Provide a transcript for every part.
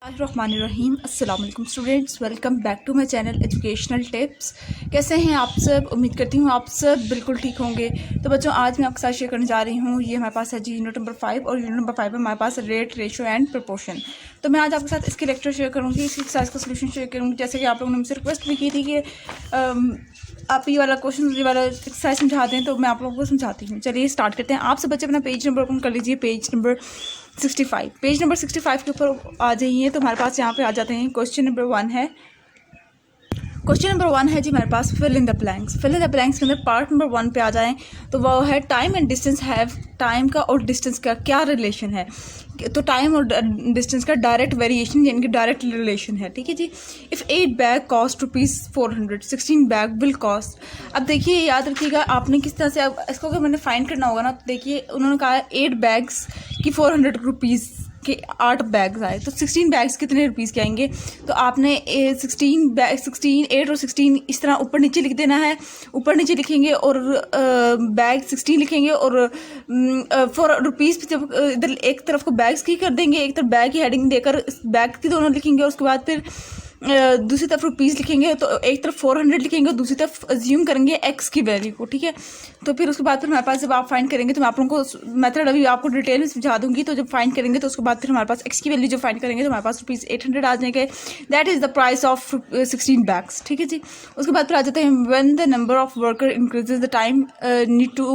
रहीम अस्सलाम वालेकुम students, welcome back to my channel educational tips. कैसे हैं आप सब? उम्मीद करती हूँ आप सब बिल्कुल ठीक होंगे। तो बच्चों, आज मैं आपके साथ शेयर करने जा रही हूँ, ये हमारे पास है जी यूनिट नंबर 5 और यूनिट नंबर 5 में हमारे पास रेट, रेशो एंड प्रपोर्शन। तो मैं आज आपके साथ इसके लेक्चर शेयर करूँगी, इसकी एक्सरसाइज का सोल्यूशन शेयर करूँगी। जैसे कि आप लोगों ने मुझसे रिक्वेस्ट भी की थी कि आप ये वाला क्वेश्चन, ये वाला एक्सरसाइज समझा दें, तो मैं आप लोगों को समझाती हूँ। चलिए स्टार्ट करते हैं। आप सब बच्चे अपना पेज नंबर ओपन कर लीजिए, पेज नंबर 65। पेज नंबर 65 के ऊपर आ जाइए। तो हमारे पास यहाँ पे आ जाते हैं। क्वेश्चन नंबर 1 है, क्वेश्चन नंबर 1 है जी हमारे पास fill in the blanks. Fill in the blanks के अंदर पार्ट नंबर 1 पे आ जाएं तो वो है time and distance have. Time का और डिस्टेंस का क्या रिलेशन है? तो टाइम और डिस्टेंस का डायरेक्ट वेरिएशन यानी कि डायरेक्ट रिलेशन है। ठीक है जी। If 8 bag cost ₹400, 16 bag will cost. अब देखिए, याद रखिएगा आपने किस तरह से, अब इसको अगर मैंने फाइंड करना होगा ना, तो देखिए उन्होंने कहा 8 बैग्स की ₹400 के 8 बैग्स आए, तो 16 बैग्स कितने रुपीज़ के आएंगे? तो आपने 16 8 और 16 इस तरह ऊपर नीचे लिख देना है। ऊपर नीचे लिखेंगे और बैग 16 लिखेंगे और ₹4 जब इधर एक तरफ को बैग्स की कर देंगे, एक तरफ बैग की हेडिंग देकर बैग की दोनों लिखेंगे और उसके बाद फिर दूसरी तरफ रुपीज़ लिखेंगे। तो एक तरफ 400 लिखेंगे और दूसरी तरफ अज्यूम करेंगे एक्स की वैल्यू को। ठीक है। तो फिर उसके बाद फिर हमारे पास जब आप फाइंड करेंगे तो मैं आप लोगों को मेथड अभी आपको डिटेल में समझा दूंगी। तो जब फाइंड करेंगे तो उसके बाद फिर हमारे पास एक्स की वैल्यू जब फाइंड करेंगे तो हमारे पास ₹800 आ जाएंगे। That is the price of 16 bags. ठीक है जी। उसके बाद फिर आ जाते हैं when the number of worker increases the time need to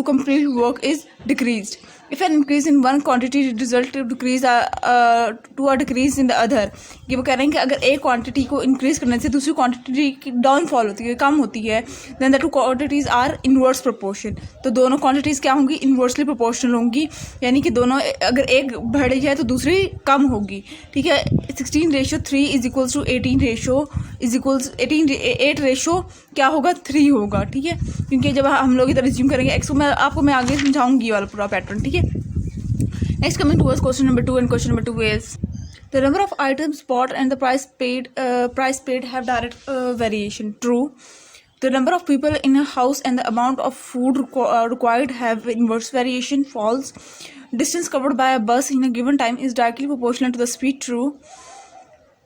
complete work is decreased. If an increase in one quantity result to decrease to a decrease in the other, ये वो कह रहे हैं कि अगर एक क्वांटिटी को इंक्रीज करने से दूसरी क्वांटिटी की डाउनफॉल होती है, कम होती है, then the two quantities are inverse proportion. तो दोनों क्वांटिटीज क्या होंगी? इनवर्सली प्रोपोर्शनल होंगी, यानी कि दोनों अगर एक बढ़ जाए तो दूसरी कम होगी। ठीक है। 16:3 is equals to 18 is equals 8 ratio क्या होगा? 3 होगा। ठीक है। क्योंकि जब हम लोग इधर रिज्यूम करेंगे एक्स को, मैं आगे समझाऊंगी ये वाला पूरा पैटर्न। ठीक है। Next coming towards question number 2, and question number 2 is the number of items bought and the price paid have direct variation. True. The number of people in a house and the amount of food required have inverse variation. False. Distance covered by a bus in a given time is directly proportional to the speed. True.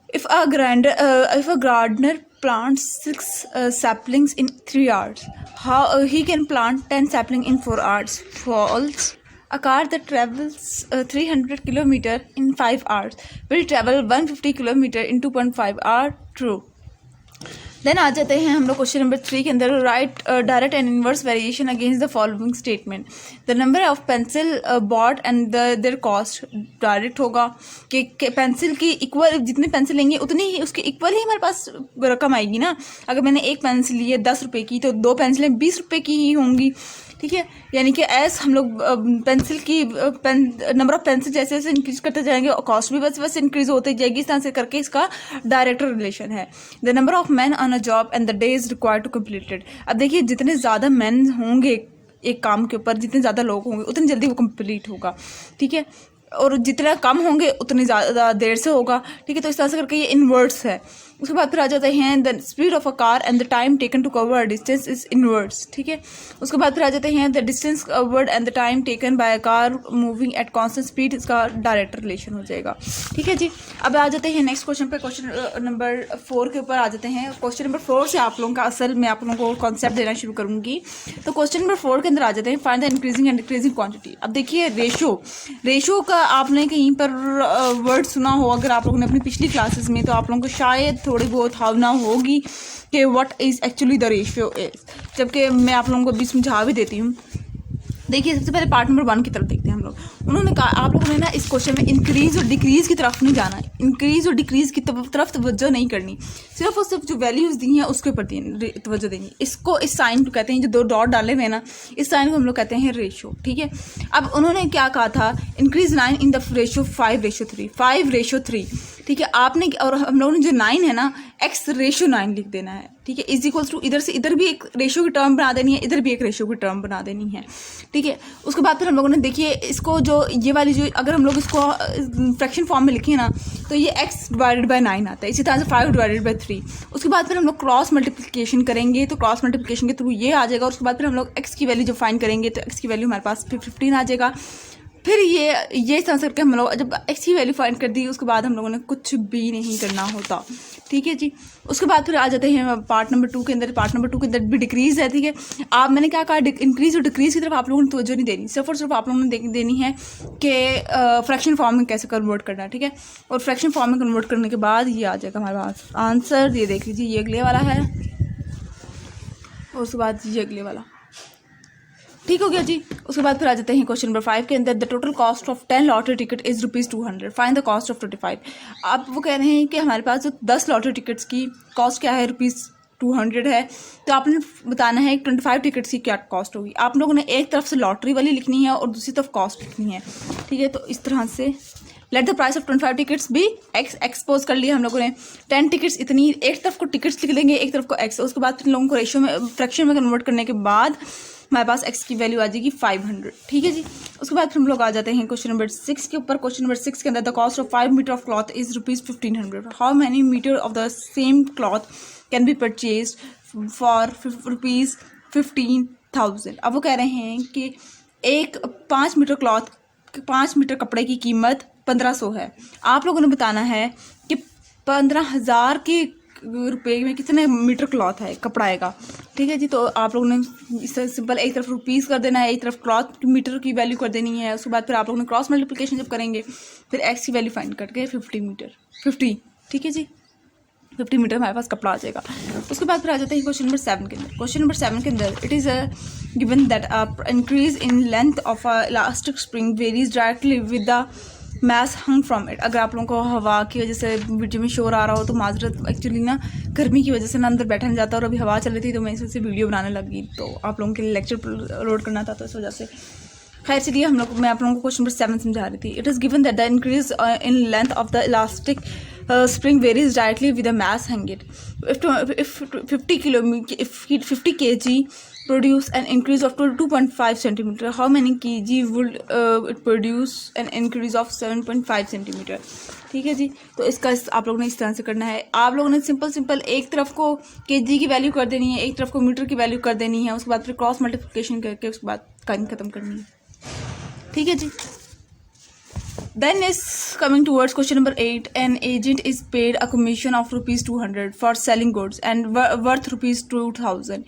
If a gardener plants 6 saplings in 3 hours, how he can plant 10 saplings in 4 hours? False. A car that travels 300 km in 5 hours will travel 150 km in 2.5 hours. True. Then आ जाते हैं हम लोग question number 3 के अंदर। Right direct and inverse variation against the following statement. The number of pencil bought and their cost. Direct होगा कि pencil की इक्वल, जितनी पेंसिल लेंगे उतनी ही उसकी इक्वल ही हमारे पास रकम आएगी ना। अगर मैंने एक पेंसिल ली है ₹10 की, तो 2 पेंसिलें ₹20 की ही होंगी। ठीक है। यानी कि एस हम लोग पेंसिल की नंबर ऑफ पेंसिल जैसे जैसे इंक्रीज करते जाएंगे और कॉस्ट भी बस बस इंक्रीज होती जाएगी। इस तरह से करके इसका डायरेक्ट रिलेशन है। The number of man on a job and the days required to completed. अब देखिए, जितने ज़्यादा मैन होंगे एक काम के ऊपर, जितने ज़्यादा लोग होंगे उतनी जल्दी वो कंप्लीट होगा। ठीक है। और जितना कम होंगे उतनी ज़्यादा देर से होगा। ठीक है। तो इस तरह से करके ये इनवर्स है। उसके बाद फिर आ जाते हैं the speed of a car and the time taken to cover a distance is inverse. ठीक है। उसके बाद फिर आ जाते हैं the distance covered and the time taken by a car moving at constant speed. इसका डायरेक्ट रिलेशन हो जाएगा। ठीक है जी। अब आ जाते हैं नेक्स्ट क्वेश्चन पे। क्वेश्चन नंबर 4 के ऊपर आ जाते हैं। क्वेश्चन नंबर 4 से आप लोगों का असल मैं आप लोगों को कॉन्सेप्ट देना शुरू करूँगी। तो क्वेश्चन नंबर 4 के अंदर आ जाते हैं find the increasing and decreasing quantity. अब देखिए, रेशो का आपने कहीं पर वर्ड सुना हो, अगर आप लोगों ने अपनी पिछली क्लासेस में, तो आप लोगों को शायद थोड़ी बहुत भावना होगी कि what is actually the ratio is, जबकि मैं आप लोगों को अभी समझा भी देती हूँ। देखिए, सबसे पहले पार्ट नंबर 1 की तरफ देखते हैं हम लोग। उन्होंने कहा आप लोगों ने ना इस क्वेश्चन में इंक्रीज और डिक्रीज की तरफ नहीं जाना, इंक्रीज और डिक्रीज की तरफ तवज्जो नहीं करनी, सिर्फ और सिर्फ जो वैल्यूज़ दी हैं उसके ऊपर तवज्जो देनी। इसको, इस साइन को कहते हैं, जो 2 डॉट डाले हुए हैं ना, इस साइन को हम लोग कहते हैं रेशो। ठीक है। अब उन्होंने क्या कहा था? Increase 9 in the ratio 5:3, 5:3। ठीक है। आपने और हम लोगों ने जो 9 है ना, X/9 लिख देना है। ठीक है। इज इक्वल्स टू इधर से इधर भी एक रेशो की टर्म बना देनी है, इधर भी एक रेशो की टर्म बना देनी है। ठीक है। उसके बाद फिर हम लोगों ने देखिए इसको, जो ये वाली जो, अगर हम लोग इसको फ्रैक्शन फॉर्म में लिखें ना, तो ये X/9 आता है। इसी तरह से 5/3। उसके बाद फिर हम लोग क्रॉस मल्टीप्लिकेशन करेंगे, तो क्रॉस मल्टीप्लिकेशन के थ्रू ये आ जाएगा। उसके बाद फिर हम लोग एक्स की वैल्यू जो फाइंड करेंगे, तो एक्स की वैल्यू हमारे पास 15 आ जाएगा। फिर ये समझ करके हम लोग जब एक्स की वैल्यू फाइंड कर दी उसके बाद हम लोगों ने कुछ भी नहीं करना होता, ठीक है जी। उसके बाद फिर आ जाते हैं पार्ट नंबर 2 के अंदर। पार्ट नंबर 2 के अंदर भी डिक्रीज़ है, ठीक है। आप मैंने क्या कहा, इंक्रीज़ और डिक्रीज़ की तरफ आप लोगों ने तवज्जो नहीं देनी, सिर्फ और सिर्फ आप लोगों ने देनी है कि फ्रैक्शन फॉर्म में कैसे कन्वर्ट करना है, ठीक है। और फ्रैक्शन फॉर्म में कन्वर्ट करने के बाद ये आ जाएगा हमारे पास आंसर। ये देख लीजिए, ये अगले वाला है और उसके बाद ये अगले वाला, ठीक हो गया जी। उसके बाद फिर आ जाते हैं क्वेश्चन नंबर 5 के अंदर। The total cost of 10 lottery ticket is ₹200, find the cost of 25। अब वो कह रहे हैं कि हमारे पास जो 10 लॉटरी टिकट्स की कॉस्ट क्या है, ₹200 है। तो आपने बताना है 25 टिकट्स की क्या कॉस्ट होगी। आप लोगों ने एक तरफ से लॉटरी वाली लिखनी है और दूसरी तरफ कॉस्ट लिखनी है, ठीक है। तो इस तरह से let the price of 25 tickets भी एक्सपोज कर लिया हम लोगों ने। 10 टिकट्स इतनी, एक तरफ को टिकट्स लिख लेंगे, एक तरफ को एक्स। उसके बाद फिर लोगों को रेशियो में फ्रैक्शन में कन्वर्ट करने के बाद हमारे पास एक्स की वैल्यू आ जाएगी 500, ठीक है जी। उसके बाद फिर हम लोग आ जाते हैं क्वेश्चन नंबर 6 के ऊपर। क्वेश्चन नंबर 6 के अंदर the cost of 5 metre of cloth is ₹1500। How many metre of the same cloth can be purchase for ₹15,000। अब वो कह रहे हैं कि एक 5 मीटर क्लॉथ, 5 मीटर कपड़े की कीमत 1500 है। आप लोगों ने बताना है कि 15,000 के रुपए में कितने मीटर क्लॉथ है, कपड़ा आएगा, ठीक है जी। तो आप लोगों ने इससे सिंपल एक तरफ रुपीज़ कर देना है, एक तरफ क्लॉथ मीटर की वैल्यू कर देनी है। उसके बाद फिर आप लोगों ने क्रॉस मल्टीप्लिकेशन जब करेंगे फिर एक्स की वैल्यू फाइंड करके 50, ठीक है जी। 50 मीटर हमारे पास कपड़ा आ जाएगा। उसके बाद फिर आ जाते हैं क्वेश्चन नंबर 7 के अंदर। क्वेश्चन नंबर 7 के अंदर it is given that increase in length of a elastic spring varies directly with the mass hung from it. अगर आप लोगों को हवा की वजह से वीडियो में शोर आ रहा हो तो माजरत, एक्चुअली ना गर्मी की वजह से ना अंदर बैठा नहीं जाता और अभी हवा चल रही थी तो मैं इससे वीडियो बनाने लगी, तो आप लोगों के लिए लेक्चर अपलोड करना था, तो इस वजह से। खैर चलिए मैं आप लोगों को क्वेश्चन नंबर 7 समझा रही थी। It is given that the increase in length of the elastic spring varies directly with the mass hung it. If 50 kg produce an increase of 2.5 centimeter, how many kg would it produce an increase of 7.5 centimeter? ठीक है जी। तो इसका आप लोगों ने इस तरह से करना है। आप लोगों ने सिंपल एक तरफ को kg की वैल्यू कर देनी है, एक तरफ को मीटर की वैल्यू कर देनी है। उसके बाद फिर क्रॉस मल्टीप्लिकेशन करके उसके बाद कहानी खत्म करनी है, ठीक है जी। Then is coming towards question number 8. An agent is paid a commission of ₹200 for selling goods and worth ₹2,000.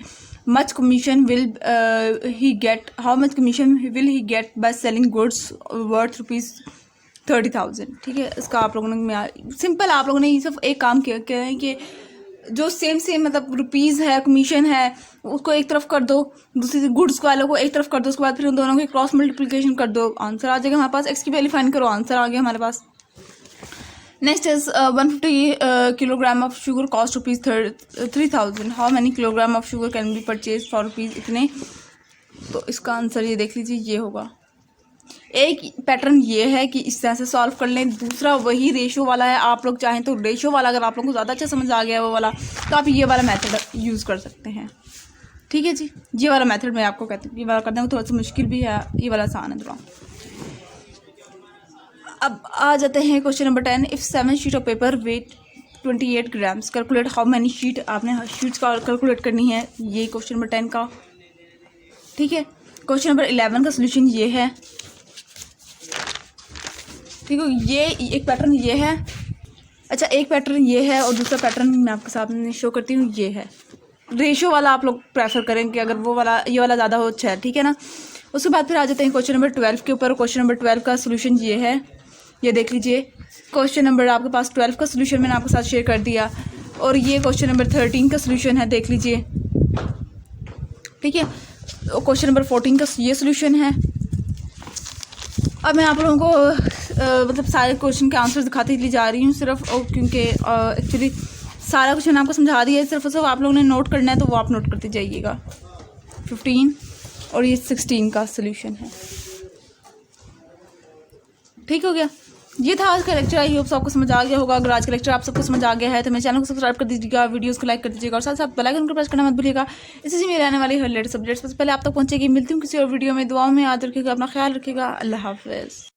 Much commission will he get? How much commission will he get by selling goods worth ₹30,000? ठीक है, इसका आप लोगों ने simple आप लोगों ने ये सब एक काम किया है कि जो सेम मतलब रुपीज़ है, कमीशन है, उसको एक तरफ कर दो, दूसरी गुड्स वालों को एक तरफ कर दो। उसके बाद फिर उन दोनों की क्रॉस मल्टीप्लिकेशन कर दो, आंसर आ जाएगा हमारे पास। एक्स की वैल्यू फाइंड करो, आंसर आ गया हमारे पास। Next is 150 kilogram of sugar cost ₹3,000। How many kilogram of sugar can be purchase for rupees इतने। तो इसका आंसर ये देख लीजिए, ये होगा। एक पैटर्न ये है कि इस तरह से सॉल्व कर लें, दूसरा वही रेशो वाला है। आप लोग चाहें तो रेशो वाला, अगर आप लोगों को ज़्यादा अच्छा समझ आ गया वो वाला, तो आप ये वाला मेथड यूज़ कर सकते हैं, ठीक है जी। ये वाला मेथड मैं आपको कहती हूँ, ये वाला करने में थोड़ा सा मुश्किल भी है, ये वाला आसान है थोड़ा। अब आ जाते हैं question number 10। If 7 sheet of paper weigh 28 grams, calculate how many sheet. आपने शीट्स का कैलकुलेट करनी है, ये क्वेश्चन नंबर 10 का, ठीक है। क्वेश्चन नंबर 11 का सोल्यूशन ये है, ठीक है। ये एक पैटर्न ये है, अच्छा एक पैटर्न ये है और दूसरा पैटर्न मैं आपके सामने शो करती हूँ, ये है। रेशो वाला आप लोग प्रेफर करें कि अगर वो वाला ये वाला ज़्यादा हो अच्छा है, ठीक है ना। उसके बाद फिर आ जाते हैं क्वेश्चन नंबर 12 के ऊपर। क्वेश्चन नंबर 12 का सोल्यूशन ये है, ये देख लीजिए। क्वेश्चन नंबर आपके पास 12 का सोल्यूशन मैंने आपके साथ शेयर कर दिया, और ये क्वेश्चन नंबर 13 का सोल्यूशन है, देख लीजिए, ठीक है। क्वेश्चन नंबर 14 का ये सोल्यूशन है। अब मैं आप लोगों को मतलब सारे क्वेश्चन के आंसर दिखाती चली जा रही हूँ सिर्फ, क्योंकि एक्चुअली सारा कुछ मैंने आपको समझा दिया है, सिर्फ आप लोगों ने नोट करना है तो वो आप नोट करते जाइएगा। 15 और ये 16 का सोल्यूशन है, ठीक हो गया। ये था आज का लेक्चर। आई होप आपको समझ आ गया होगा। अगर आज का लेक्चर आप सबको समझ आ गया है तो मेरे चैनल को सब्सक्राइब कर दीजिएगा, वीडियोस को लाइक कर दीजिएगा और साथ साथ बेल आइकन को प्रेस करना मत भूलिएगा। इससे मेरे आने वाली हर लेटेस्ट अपडेट्स सबसे पहले आप तक पहुंचेगी। मिलती हूँ किसी और वीडियो में। दुआओं में याद रखिएगा, अपना ख्याल रखिएगा। अल्लाह हाफिज़।